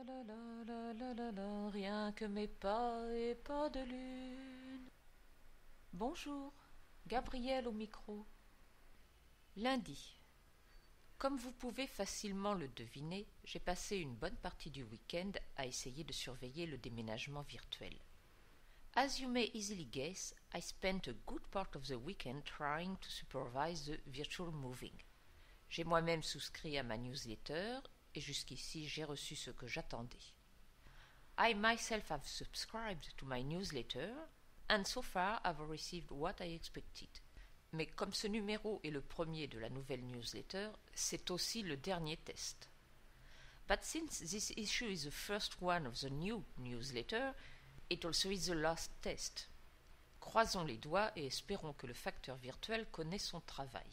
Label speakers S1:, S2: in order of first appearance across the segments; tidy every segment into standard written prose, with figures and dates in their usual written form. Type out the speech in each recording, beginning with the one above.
S1: la la la la la la, rien que mes pas et pas de lune. Bonjour, Gabriel au micro. Lundi. Comme vous pouvez facilement le deviner, j'ai passé une bonne partie du week-end à essayer de surveiller le déménagement virtuel. As you may easily guess, I spent a good part of the weekend trying to supervise the virtual moving. J'ai moi-même souscrit à ma newsletter et jusqu'ici j'ai reçu ce que j'attendais. I myself have subscribed to my newsletter and so far I've received what I expected. Mais comme ce numéro est le premier de la nouvelle newsletter, c'est aussi le dernier test. But since this issue is the first one of the new newsletter, it also is the last test. Croisons les doigts et espérons que le facteur virtuel connaît son travail.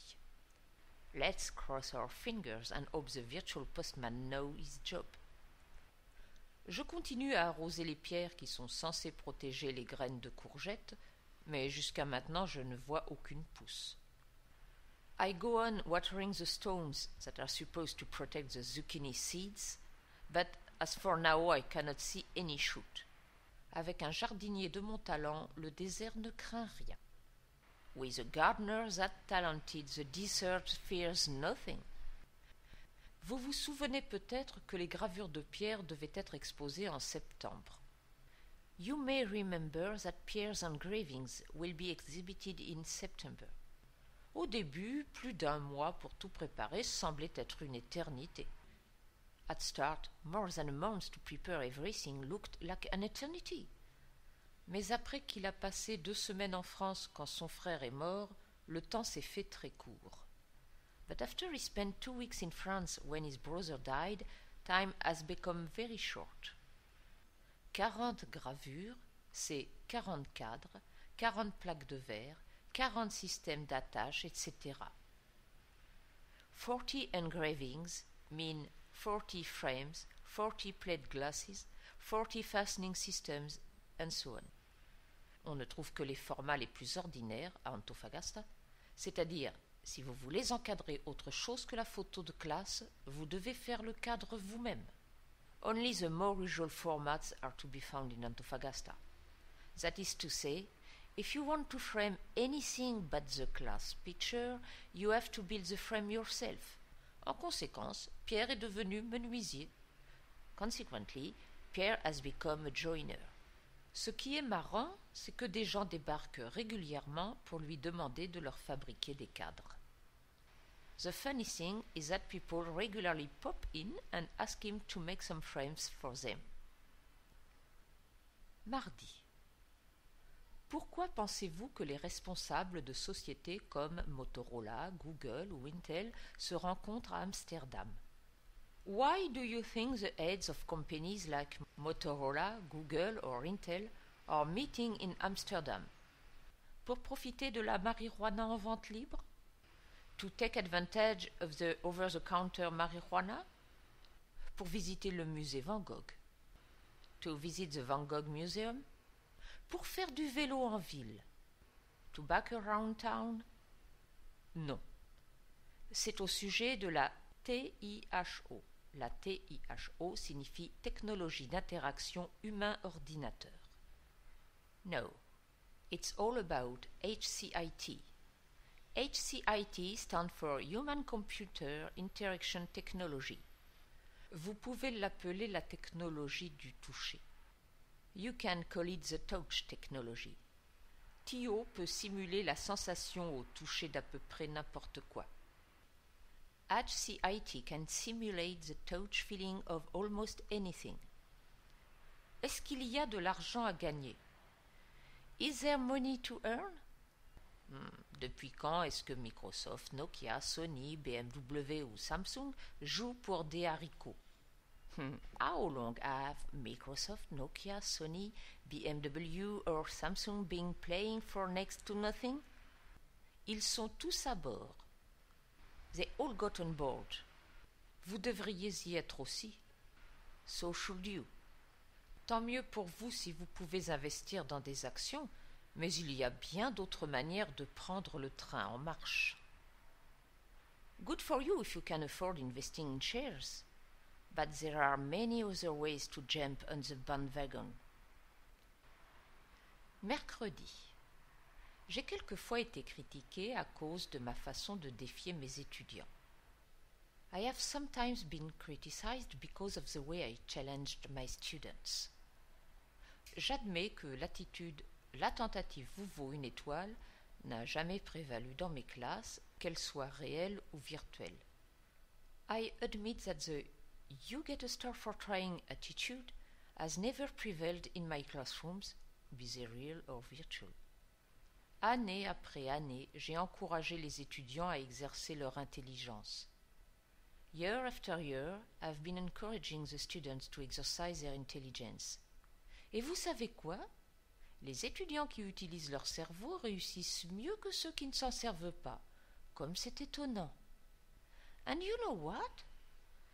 S1: Let's cross our fingers and hope the virtual postman knows his job. Je continue à arroser les pierres qui sont censées protéger les graines de courgettes, mais jusqu'à maintenant je ne vois aucune pousse. I go on watering the stones that are supposed to protect the zucchini seeds, but as for now I cannot see any shoot. Avec un jardinier de mon talent, le désert ne craint rien. With a gardener that talented, the desert fears nothing. Vous vous souvenez peut-être que les gravures de pierre devaient être exposées en septembre. You may remember that Pierre's engravings will be exhibited in September. Au début, plus d'un mois pour tout préparer semblait être une éternité. At start, more than a month to prepare everything looked like an eternity. Mais après qu'il a passé 2 semaines en France quand son frère est mort, le temps s'est fait très court. But after he spent 2 weeks in France when his brother died, time has become very short. 40 gravures, c'est 40 cadres, 40 plaques de verre, 40 systèmes d'attache, etc. 40 engravings mean 40 frames, 40 plate glasses, 40 fastening systems, and so on. On ne trouve que les formats les plus ordinaires à Antofagasta, c'est-à-dire, si vous voulez encadrer autre chose que la photo de classe, vous devez faire le cadre vous-même. Only the more usual formats are to be found in Antofagasta. That is to say, if you want to frame anything but the class picture, you have to build the frame yourself. En conséquence, Pierre est devenu menuisier. Consequently, Pierre has become a joiner. Ce qui est marrant, c'est que des gens débarquent régulièrement pour lui demander de leur fabriquer des cadres. The funny thing is that people regularly pop in and ask him to make some frames for them. Mardi. Pourquoi pensez-vous que les responsables de sociétés comme Motorola, Google ou Intel se rencontrent à Amsterdam? Why do you think the heads of companies like Motorola, Google or Intel are meeting in Amsterdam? Pour profiter de la marijuana en vente libre? To take advantage of the over-the-counter marijuana? Pour visiter le musée Van Gogh? To visit the Van Gogh Museum? Pour faire du vélo en ville? To bike around town? Non. C'est au sujet de la TIHO. La TIHO signifie Technologie d'interaction humain-ordinateur. No, it's all about HCIT. HCIT stands for Human Computer Interaction Technology. Vous pouvez l'appeler la technologie du toucher. You can call it the touch technology. TIO peut simuler la sensation au toucher d'à peu près n'importe quoi. HCIT can simulate the touch feeling of almost anything. Est-ce qu'il y a de l'argent à gagner? Is there money to earn? Depuis quand est-ce que Microsoft, Nokia, Sony, BMW ou Samsung jouent pour des haricots? How long have Microsoft, Nokia, Sony, BMW or Samsung been playing for next to nothing? Ils sont tous à bord. They all got on board. Vous devriez y être aussi. So should you. Tant mieux pour vous si vous pouvez investir dans des actions, mais il y a bien d'autres manières de prendre le train en marche. Good for you if you can afford investing in shares. but there are many other ways to jump on the bandwagon. Mercredi. J'ai quelquefois été critiqué à cause de ma façon de défier mes étudiants. I have sometimes been criticized because of the way I challenged my students. J'admets que l'attitude « la tentative vous vaut une étoile » n'a jamais prévalu dans mes classes, qu'elles soient réelles ou virtuelles. I admit that the « you get a star for trying » attitude has never prevailed in my classrooms, be they real or virtual. Année après année, j'ai encouragé les étudiants à exercer leur intelligence. Year after year, I've been encouraging the students to exercise their intelligence. Et vous savez quoi? Les étudiants qui utilisent leur cerveau réussissent mieux que ceux qui ne s'en servent pas. Comme c'est étonnant. And you know what?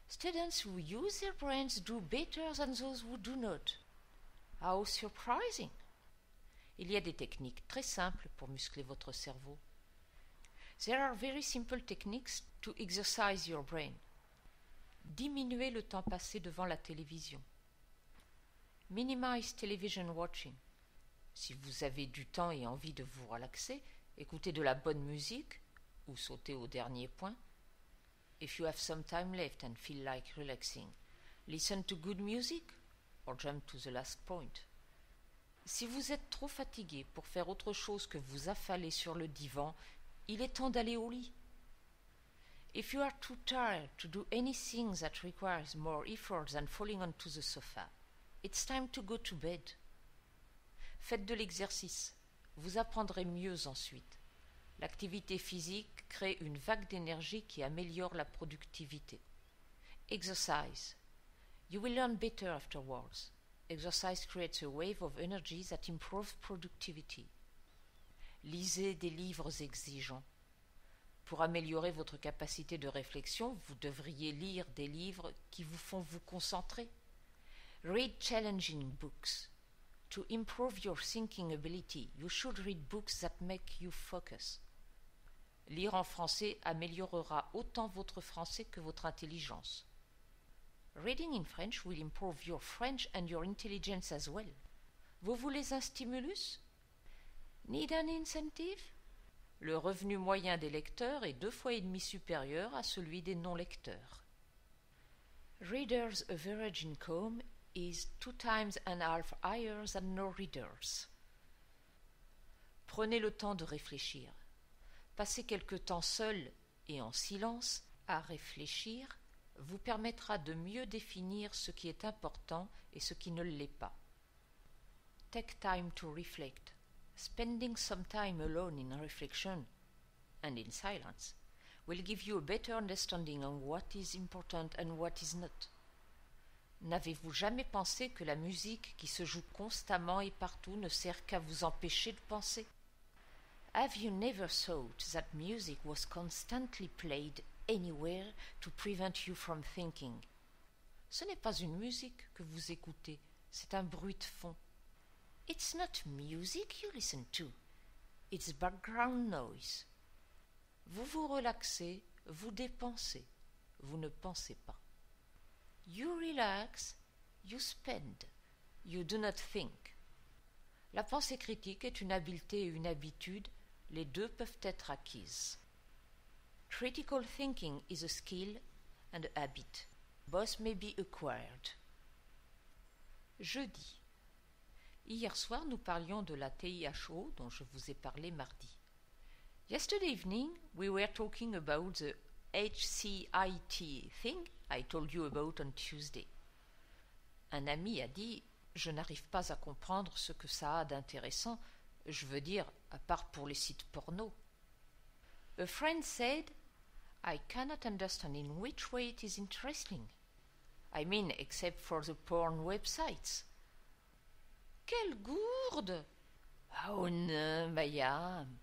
S1: Students who use their brains do better than those who do not. How surprising! Il y a des techniques très simples pour muscler votre cerveau. There are very simple techniques to exercise your brain. Diminuez le temps passé devant la télévision. Minimize television watching. Si vous avez du temps et envie de vous relaxer, écoutez de la bonne musique ou sautez au dernier point. If you have some time left and feel like relaxing, listen to good music or jump to the last point. Si vous êtes trop fatigué pour faire autre chose que vous affaler sur le divan, il est temps d'aller au lit. If you are too tired to do anything that requires more effort than falling onto the sofa, it's time to go to bed. Faites de l'exercice, vous apprendrez mieux ensuite. L'activité physique crée une vague d'énergie qui améliore la productivité. Exercise. You will learn better afterwards. Exercise creates a wave of energy that improves productivity. Lisez des livres exigeants. Pour améliorer votre capacité de réflexion, vous devriez lire des livres qui vous font vous concentrer. Read challenging books. To improve your thinking ability, you should read books that make you focus. Lire en français améliorera autant votre français que votre intelligence. Reading in French will improve your French and your intelligence as well. Vous voulez un stimulus? Need an incentive? Le revenu moyen des lecteurs est 2,5 fois supérieur à celui des non-lecteurs. Readers' average income is 2.5 times higher than no-readers. Prenez le temps de réfléchir. Passez quelque temps seul et en silence à réfléchir vous permettra de mieux définir ce qui est important et ce qui ne l'est pas. Take time to reflect. Spending some time alone in reflection and in silence will give you a better understanding on what is important and what is not. N'avez-vous jamais pensé que la musique qui se joue constamment et partout ne sert qu'à vous empêcher de penser? Have you never thought that music was constantly played anywhere to prevent you from thinking? Ce n'est pas une musique que vous écoutez, c'est un bruit de fond. It's not music you listen to, it's background noise. Vous vous relaxez, vous dépensez, vous ne pensez pas. You relax, you spend, you do not think. La pensée critique est une habileté et une habitude, les deux peuvent être acquises. Critical thinking is a skill and a habit. Both may be acquired. Jeudi. Hier soir, nous parlions de la TIHO dont je vous ai parlé mardi. Yesterday evening, we were talking about the HCIT thing I told you about on Tuesday. Un ami a dit « Je n'arrive pas à comprendre ce que ça a d'intéressant, je veux dire, à part pour les sites porno. » A friend said « I cannot understand in which way it is interesting. I mean, except for the porn websites. » Quelle gourde! Oh non, Mayam!